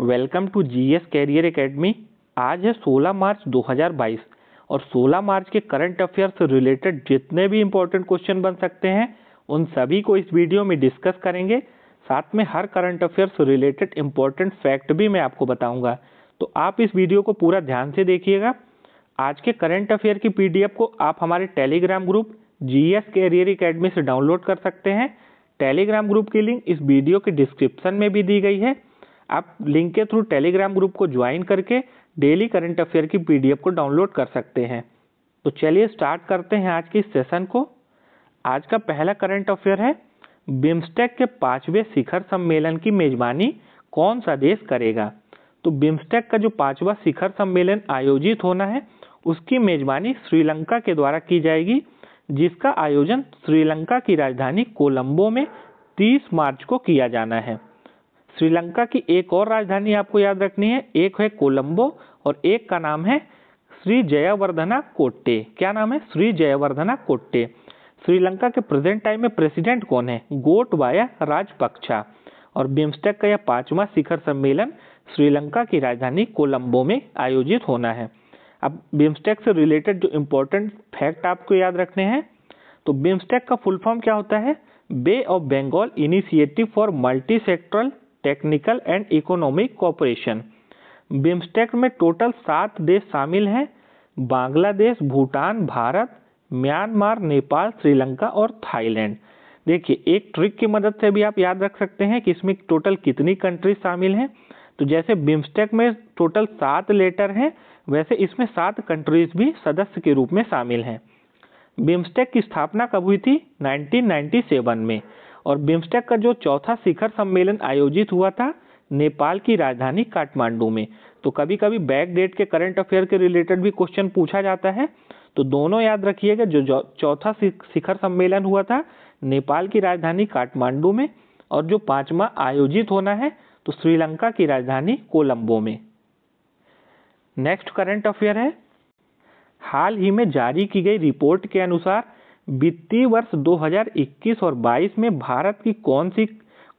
Welcome to GS career academy. आज है 16 मार्च 2022 और 16 मार्च के करंट अफेयर से रिलेटेड जितने भी इम्पोर्टेंट क्वेश्चन बन सकते हैं उन सभी को इस वीडियो में डिस्कस करेंगे। साथ में हर करंट अफेयर से रिलेटेड इम्पोर्टेंट फैक्ट भी मैं आपको बताऊंगा, तो आप इस वीडियो को पूरा ध्यान से देखिएगा। आज के करंट अफेयर की पीडीएफ को आप हमारे Telegram group GS career academy से डाउनलोड कर सकते हैं। टेलीग्राम ग्रुप की लिंक इस वीडियो के डिस्क्रिप्शन में भी दी गई है। आप लिंक के थ्रू टेलीग्राम ग्रुप को ज्वाइन करके डेली करंट अफेयर की पीडीएफ को डाउनलोड कर सकते हैं। तो चलिए स्टार्ट करते हैं आज के इस सेशन को। आज का पहला करंट अफेयर है, बिम्स्टेक के 5वें शिखर सम्मेलन की मेजबानी कौन सा देश करेगा। तो बिम्स्टेक का जो 5वां शिखर सम्मेलन आयोजित होना है उसकी मेजबानी श्रीलंका के द्वारा की जाएगी, जिसका आयोजन श्रीलंका की राजधानी कोलंबो में 30 मार्च को किया जाना है। श्रीलंका की एक और राजधानी आपको याद रखनी है, एक है कोलंबो और एक का नाम है श्री जयवर्धना कोट्टे। क्या नाम है? श्री जयवर्धना कोट्टे। श्रीलंका के प्रेजेंट टाइम में प्रेसिडेंट कौन है? गोटबाया राजपक्षा। और बिम्स्टेक का यह 5वां शिखर सम्मेलन श्रीलंका की राजधानी कोलंबो में आयोजित होना है। अब बिम्स्टेक से रिलेटेड जो इम्पोर्टेंट फैक्ट आपको याद रखने हैं, तो बिम्स्टेक का फुल फॉर्म क्या होता है? Bay of Bengal initiative for multi sectoral technical and economic cooperation. BIMSTEC में टोटल 7 देश शामिल हैं, बांग्लादेश, भूटान, भारत, म्यांमार, नेपाल, श्रीलंका और थाईलैंड। देखिए, एक ट्रिक की मदद से भी आप याद रख सकते हैं कि इसमें टोटल कितनी कंट्रीज शामिल हैं। तो जैसे बिम्स्टेक में टोटल 7 लेटर हैं, वैसे इसमें 7 कंट्रीज भी सदस्य के रूप में शामिल हैं। बिम्स्टेक की स्थापना कब हुई थी? 1997 में। और बिम्स्टेक का जो चौथा शिखर सम्मेलन आयोजित हुआ था नेपाल की राजधानी काठमांडू में। तो कभी कभी बैक डेट के करंट अफेयर के रिलेटेड भी क्वेश्चन पूछा जाता है, तो दोनों याद रखिएगा। जो चौथा शिखर सम्मेलन हुआ था नेपाल की राजधानी काठमांडू में, और जो 5वां आयोजित होना है तो श्रीलंका की राजधानी कोलंबो में। नेक्स्ट करंट अफेयर है, हाल ही में जारी की गई रिपोर्ट के अनुसार वित्तीय वर्ष 2021 और 22 में भारत की कौन सी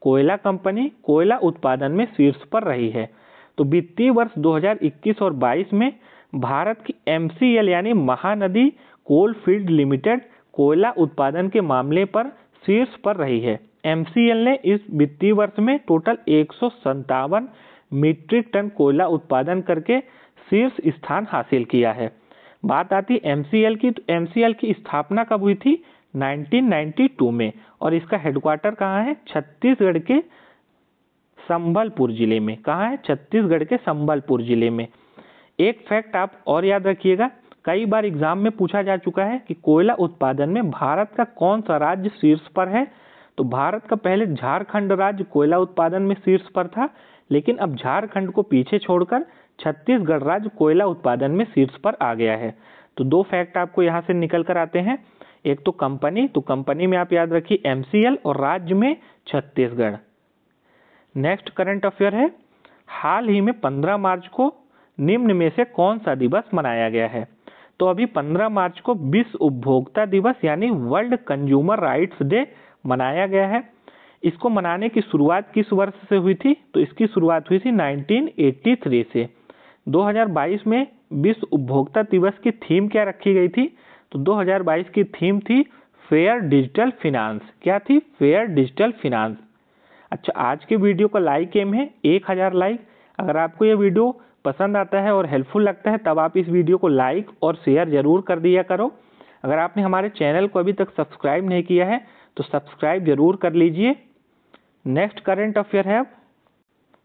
कोयला कंपनी कोयला उत्पादन में शीर्ष पर रही है। तो वित्तीय वर्ष 2021 और 22 में भारत की MCL यानी महानदी कोल फील्ड लिमिटेड कोयला उत्पादन के मामले पर शीर्ष पर रही है। MCL ने इस वित्तीय वर्ष में टोटल 157 मीट्रिक टन कोयला उत्पादन करके शीर्ष स्थान हासिल किया है। बात आती MCL की, तो MCL की स्थापना कब हुई थी? 1992 में। और इसका हेडक्वार्टर कहाँ है? छत्तीसगढ़ के संबलपुर जिले में। कहाँ है? छत्तीसगढ़ के संबलपुर जिले में। एक फैक्ट आप और याद रखिएगा, कई बार एग्जाम में पूछा जा चुका है कि कोयला उत्पादन में भारत का कौन सा राज्य शीर्ष पर है। तो भारत का पहले झारखंड राज्य कोयला उत्पादन में शीर्ष पर था, लेकिन अब झारखंड को पीछे छोड़कर छत्तीसगढ़ राज्य कोयला उत्पादन में शीर्ष पर आ गया है। तो 2 फैक्ट आपको यहाँ से निकल कर आते हैं। एक तो कंपनी में आप याद रखिए MCL, और राज्य में छत्तीसगढ़। नेक्स्ट करंट अफेयर है, हाल ही में 15 मार्च को निम्न में से कौन सा दिवस मनाया गया है। तो अभी 15 मार्च को विश्व उपभोक्ता दिवस यानी वर्ल्ड कंज्यूमर राइट्स डे मनाया गया है। इसको मनाने की शुरुआत किस वर्ष से हुई थी? तो इसकी शुरुआत हुई थी 1983 से। 2022 में विश्व उपभोक्ता दिवस की थीम क्या रखी गई थी? तो 2022 की थीम थी फेयर डिजिटल फिनांस। क्या थी? Fair digital finance. अच्छा, आज के वीडियो का लाइक एम है 1000 लाइक। अगर आपको ये वीडियो पसंद आता है और हेल्पफुल लगता है तब आप इस वीडियो को लाइक और शेयर जरूर कर दिया करो। अगर आपने हमारे चैनल को अभी तक सब्सक्राइब नहीं किया है तो सब्सक्राइब जरूर कर लीजिए। नेक्स्ट करंट अफेयर है,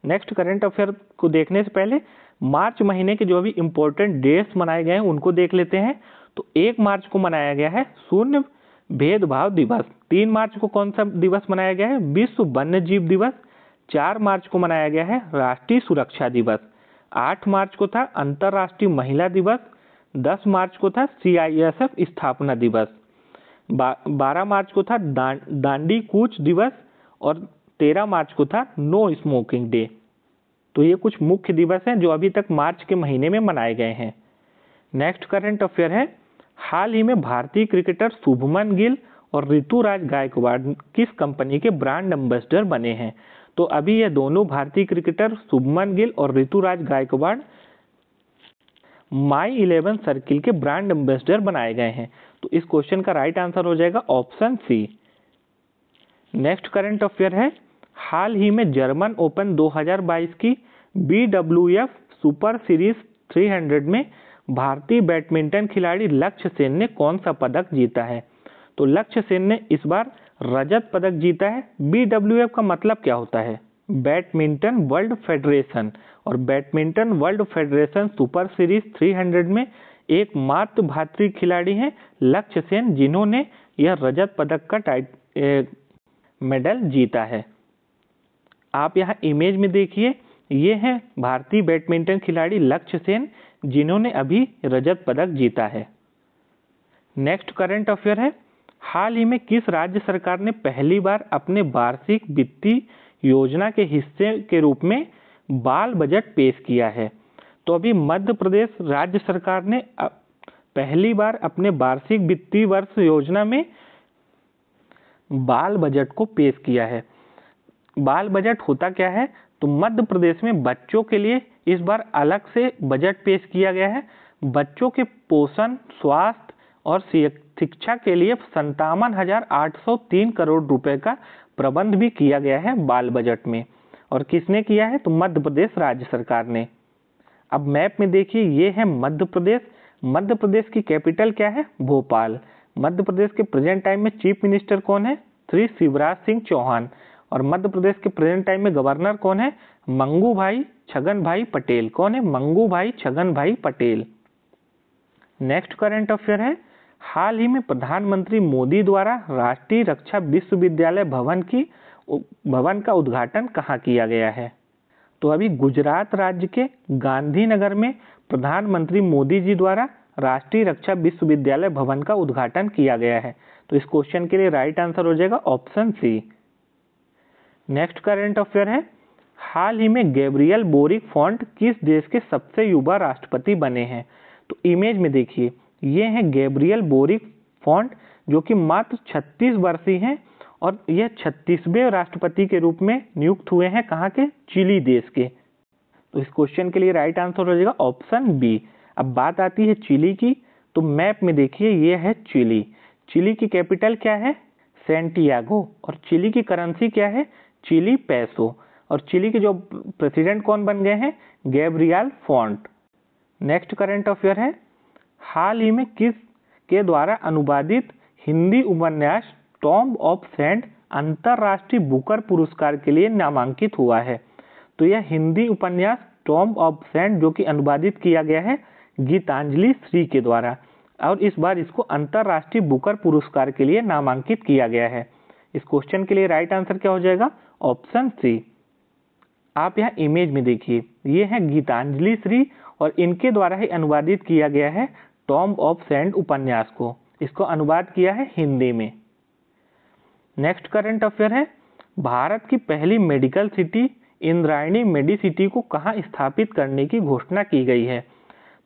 नेक्स्ट करंट अफेयर को देखने से पहले मार्च महीने के जो भी इम्पोर्टेंट डेट्स मनाए गए हैं उनको देख लेते हैं। तो 1 मार्च को मनाया गया है शून्य भेदभाव दिवस। 3 मार्च को कौन सा दिवस मनाया गया है? विश्व वन्य जीव दिवस। 4 मार्च को मनाया गया है राष्ट्रीय सुरक्षा दिवस। 8 मार्च को था अंतर्राष्ट्रीय महिला दिवस। 10 मार्च को था CISF स्थापना दिवस। 12 मार्च को था दांडी कूच दिवस। और 13 मार्च को था नो स्मोकिंग डे। तो ये कुछ मुख्य दिवस हैं जो अभी तक मार्च के महीने में मनाए गए हैं। नेक्स्ट करंट अफेयर है, हाल ही में भारतीय क्रिकेटर शुभमन गिल और ऋतुराज गायकवाड़ किस कंपनी के ब्रांड एम्बेसडर बने हैं। तो अभी ये दोनों भारतीय क्रिकेटर शुभमन गिल और ऋतुराज गायकवाड़ My11 सर्किल के ब्रांड एम्बेसडर बनाए गए हैं। तो इस क्वेश्चन का राइट आंसर हो जाएगा option C. Next current affair है, हाल ही में जर्मन ओपन 2022 की BWF सुपर सीरीज 300 में भारतीय बैडमिंटन खिलाड़ी लक्ष्य सेन ने कौन सा पदक जीता है? तो लक्ष्य सेन ने इस बार रजत पदक जीता है। BWF का मतलब क्या होता है? बैडमिंटन वर्ल्ड फेडरेशन, और badminton world federation super series 300 में एकमात्र भारतीय खिलाड़ी हैं लक्ष्य सेन, जिन्होंने यह रजत पदक का मेडल जीता है। आप यहाँ इमेज में देखिए, ये है भारतीय बैडमिंटन खिलाड़ी लक्ष्य सेन, जिन्होंने अभी रजत पदक जीता है। नेक्स्ट करंट अफेयर है, हाल ही में किस राज्य सरकार ने पहली बार अपने वार्षिक वित्तीय योजना के हिस्से के रूप में बाल बजट पेश किया है? तो अभी मध्य प्रदेश राज्य सरकार ने पहली बार अपने वार्षिक वित्तीय वर्ष योजना में बाल बजट को पेश किया है। बाल बजट होता क्या है? तो मध्य प्रदेश में बच्चों के लिए इस बार अलग से बजट पेश किया गया है। बच्चों के पोषण, स्वास्थ्य और शिक्षा के लिए 57,803 करोड़ रुपए का प्रबंध भी किया गया है बाल बजट में। और किसने किया है? तो मध्य प्रदेश राज्य सरकार ने। अब मैप में देखिए, ये है मध्य प्रदेश। मध्य प्रदेश की कैपिटल क्या है? भोपाल। मध्य प्रदेश के प्रेजेंट टाइम में चीफ मिनिस्टर कौन है? श्री शिवराज सिंह चौहान। और मध्य प्रदेश के प्रेजेंट टाइम में गवर्नर कौन है? मंगू भाई छगन भाई पटेल। कौन है? मंगू भाई छगन भाई पटेल। नेक्स्ट करंट अफेयर है, हाल ही में प्रधानमंत्री मोदी द्वारा राष्ट्रीय रक्षा विश्वविद्यालय भवन का उद्घाटन कहाँ किया गया है? तो अभी गुजरात राज्य के गांधीनगर में प्रधानमंत्री मोदी जी द्वारा राष्ट्रीय रक्षा विश्वविद्यालय भवन का उद्घाटन किया गया है। तो इस क्वेश्चन के लिए राइट आंसर हो जाएगा option C. Next current affair है, हाल ही में गैब्रियल बोरिक फॉन्ट किस देश के सबसे युवा राष्ट्रपति बने हैं? तो इमेज में देखिए, ये हैं गैब्रियल बोरिक फॉन्ट, जो कि मात्र 36 वर्षीय हैं और यह 36वें राष्ट्रपति के रूप में नियुक्त हुए हैं। कहाँ के? चिली देश के। तो इस क्वेश्चन के लिए राइट आंसर हो जाएगा ऑप्शन बी। अब बात आती है चिली की, तो मैप में देखिए, ये है चिली। चिली की कैपिटल क्या है? सैंटियागो। और चिली की करेंसी क्या है? चिली पैसो। और चिली के जो प्रेसिडेंट कौन बन गए हैं? Gabriel font. Next current affair है, हाल ही में किस के द्वारा अनुवादित हिंदी उपन्यास टॉम्ब ऑफ सैंड अंतरराष्ट्रीय बुकर पुरस्कार के लिए नामांकित हुआ है? तो यह हिंदी उपन्यास टॉम्ब ऑफ सैंड, जो कि अनुवादित किया गया है गीतांजलि श्री के द्वारा, और इस बार इसको अंतरराष्ट्रीय बुकर पुरस्कार के लिए नामांकित किया गया है। इस क्वेश्चन के लिए राइट आंसर क्या हो जाएगा? Option C. आप यहाँ इमेज में देखिए, ये है गीतांजलि श्री और इनके द्वारा ही अनुवादित किया गया है टॉम्ब ऑफ सैंड उपन्यास को। इसको अनुवाद किया है हिंदी में। नेक्स्ट करंट अफेयर है, भारत की पहली मेडिकल सिटी इंद्रायणी मेडिसिटी को कहाँ स्थापित करने की घोषणा की गई है?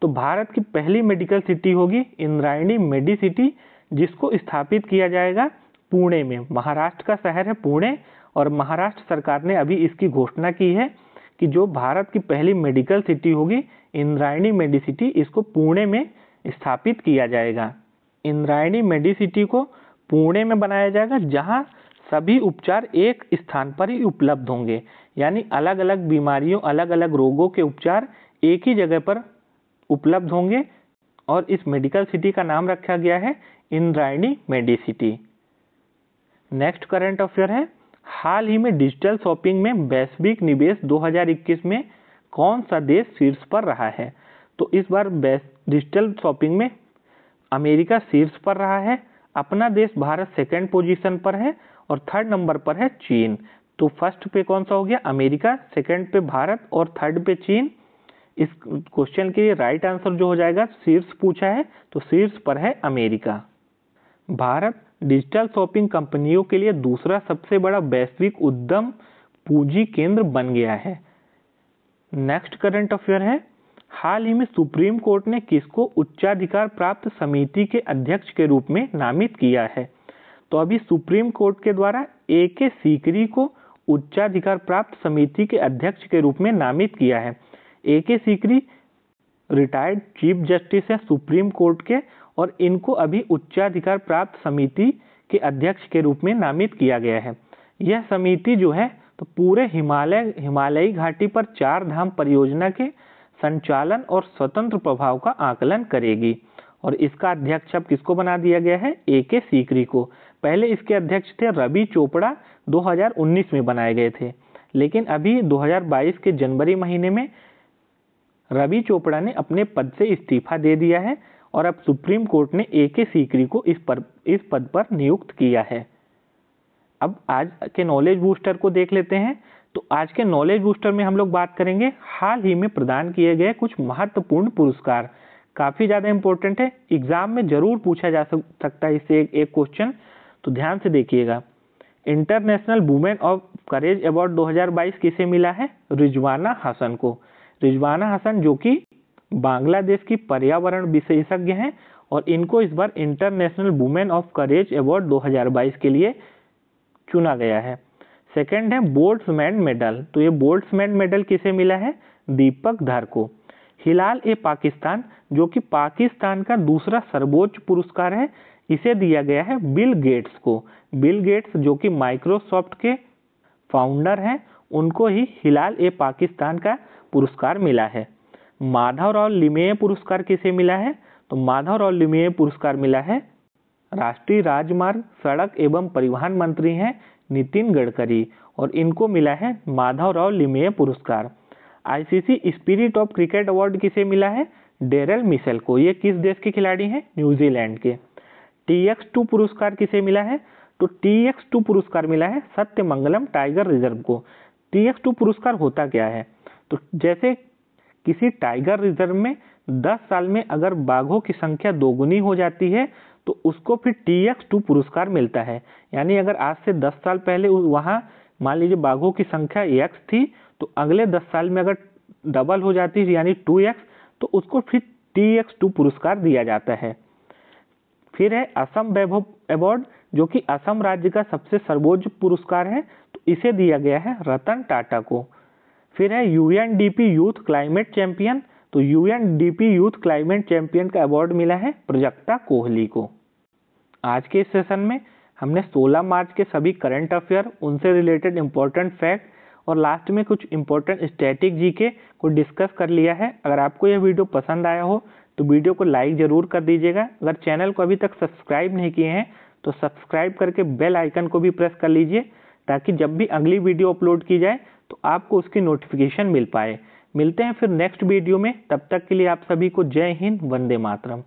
तो भारत की पहली मेडिकल सिटी होगी इंद्रायणी मेडिसिटी, जिसको स्थापित किया जाएगा पुणे में। महाराष्ट्र का शहर है पुणे, और महाराष्ट्र सरकार ने अभी इसकी घोषणा की है कि जो भारत की पहली मेडिकल सिटी होगी इंद्रायणी मेडिसिटी, इसको पुणे में स्थापित किया जाएगा। इंद्रायणी मेडिसिटी को पुणे में बनाया जाएगा, जहां सभी उपचार एक स्थान पर ही उपलब्ध होंगे, यानी अलग अलग बीमारियों, अलग अलग रोगों के उपचार एक ही जगह पर उपलब्ध होंगे। और इस मेडिकल सिटी का नाम रखा गया है Indrayani Medicity. Next current affair है, हाल ही में डिजिटल शॉपिंग में वैश्विक निवेश 2021 में कौन सा देश शीर्ष पर रहा है? तो इस बार डिजिटल शॉपिंग में अमेरिका शीर्ष पर रहा है। अपना देश भारत सेकंड पोजीशन पर है और थर्ड नंबर पर है चीन। तो फर्स्ट पे कौन सा हो गया? अमेरिका, सेकंड पे भारत और थर्ड पे चीन। इस क्वेश्चन के लिए राइट आंसर जो हो जाएगा, शीर्ष पूछा है तो शीर्ष पर है अमेरिका। भारत डिजिटल शॉपिंग कंपनियों के लिए दूसरा सबसे बड़ा वैश्विक उद्यम पूंजी केंद्र बन गया है। नेक्स्ट करंट अफेयर है, हाल ही में सुप्रीम कोर्ट ने किसको उच्चाधिकार प्राप्त समिति के अध्यक्ष के रूप में नामित किया है? तो अभी सुप्रीम कोर्ट के द्वारा AK सीकरी को उच्चाधिकार प्राप्त समिति के अध्यक्ष के रूप में नामित किया है। A.K. Sikri retired chief justice है सुप्रीम कोर्ट के, और इनको अभी उच्चाधिकार प्राप्त समिति के अध्यक्ष के रूप में नामित किया गया है। यह समिति जो है तो पूरे हिमालयी घाटी पर 4 धाम परियोजना के संचालन और स्वतंत्र प्रभाव का आकलन करेगी। और इसका अध्यक्ष अब किसको बना दिया गया है? A.K. सीकरी को। पहले इसके अध्यक्ष थे रवि चोपड़ा, 2019 में बनाए गए थे, लेकिन अभी 2022 के जनवरी महीने में रवि चोपड़ा ने अपने पद से इस्तीफा दे दिया है और अब सुप्रीम कोर्ट ने A.K. सीकरी को इस पद पर नियुक्त किया है। अब आज के नॉलेज बूस्टर को देख लेते हैं। तो आज के नॉलेज बूस्टर में हम लोग बात करेंगे हाल ही में प्रदान किए गए कुछ महत्वपूर्ण पुरस्कार। काफ़ी ज़्यादा इंपॉर्टेंट है, एग्जाम में जरूर पूछा जा सकता है इससे एक क्वेश्चन, तो ध्यान से देखिएगा। International women of courage award 2022 किसे मिला है? रिजवाना हसन को। रिजवाना हसन जो कि बांग्लादेश की पर्यावरण विशेषज्ञ हैं और इनको इस बार international women of courage award 2022 के लिए चुना गया है। सेकंड है बोल्ट्जमैन मेडल। तो ये बोल्ट्जमैन मेडल किसे मिला है? दीपक धर को। हिलाल-ए-पाकिस्तान जो कि पाकिस्तान का दूसरा सर्वोच्च पुरस्कार है, इसे दिया गया है बिल गेट्स को। बिल गेट्स जो कि माइक्रोसॉफ्ट के फाउंडर हैं, उनको ही हिलाल-ए-पाकिस्तान का पुरस्कार मिला है। माधवराव लिमेये पुरस्कार किसे मिला है? तो माधवराव लिमेये पुरस्कार मिला है राष्ट्रीय राजमार्ग, सड़क एवं परिवहन मंत्री हैं नितिन गडकरी, और इनको मिला है माधवराव लिमेये पुरस्कार। ICC spirit of cricket award किसे मिला है? डेरेल मिशेल को। ये किस देश के खिलाड़ी हैं? न्यूजीलैंड के। TX2 पुरस्कार किसे मिला है? तो TX2 पुरस्कार मिला है सत्यमंगलम टाइगर रिजर्व को। TX2 पुरस्कार होता क्या है? तो जैसे किसी टाइगर रिजर्व में 10 साल में अगर बाघों की संख्या दोगुनी हो जाती है तो उसको फिर TX2 पुरस्कार मिलता है। यानी अगर आज से 10 साल पहले वहाँ मान लीजिए बाघों की संख्या X थी, तो अगले 10 साल में अगर डबल हो जाती है यानी 2X, तो उसको फिर TX2 पुरस्कार दिया जाता है। फिर है असम वैभव अवार्ड जो कि असम राज्य का सबसे सर्वोच्च पुरस्कार है, तो इसे दिया गया है रतन टाटा को। फिर है UNDP यूथ क्लाइमेट चैंपियन। तो UNDP यूथ क्लाइमेट चैंपियन का अवार्ड मिला है प्रजक्ता कोहली को। आज के इस सेशन में हमने 16 मार्च के सभी करंट अफेयर, उनसे रिलेटेड इंपॉर्टेंट फैक्ट और लास्ट में कुछ इंपॉर्टेंट स्टैटिक जीके को डिस्कस कर लिया है। अगर आपको यह वीडियो पसंद आया हो तो वीडियो को लाइक ज़रूर कर दीजिएगा। अगर चैनल को अभी तक सब्सक्राइब नहीं किए हैं तो सब्सक्राइब करके बेल आइकन को भी प्रेस कर लीजिए, ताकि जब भी अगली वीडियो अपलोड की जाए तो आपको उसकी नोटिफिकेशन मिल पाए। मिलते हैं फिर नेक्स्ट वीडियो में, तब तक के लिए आप सभी को जय हिंद, वंदे मातरम।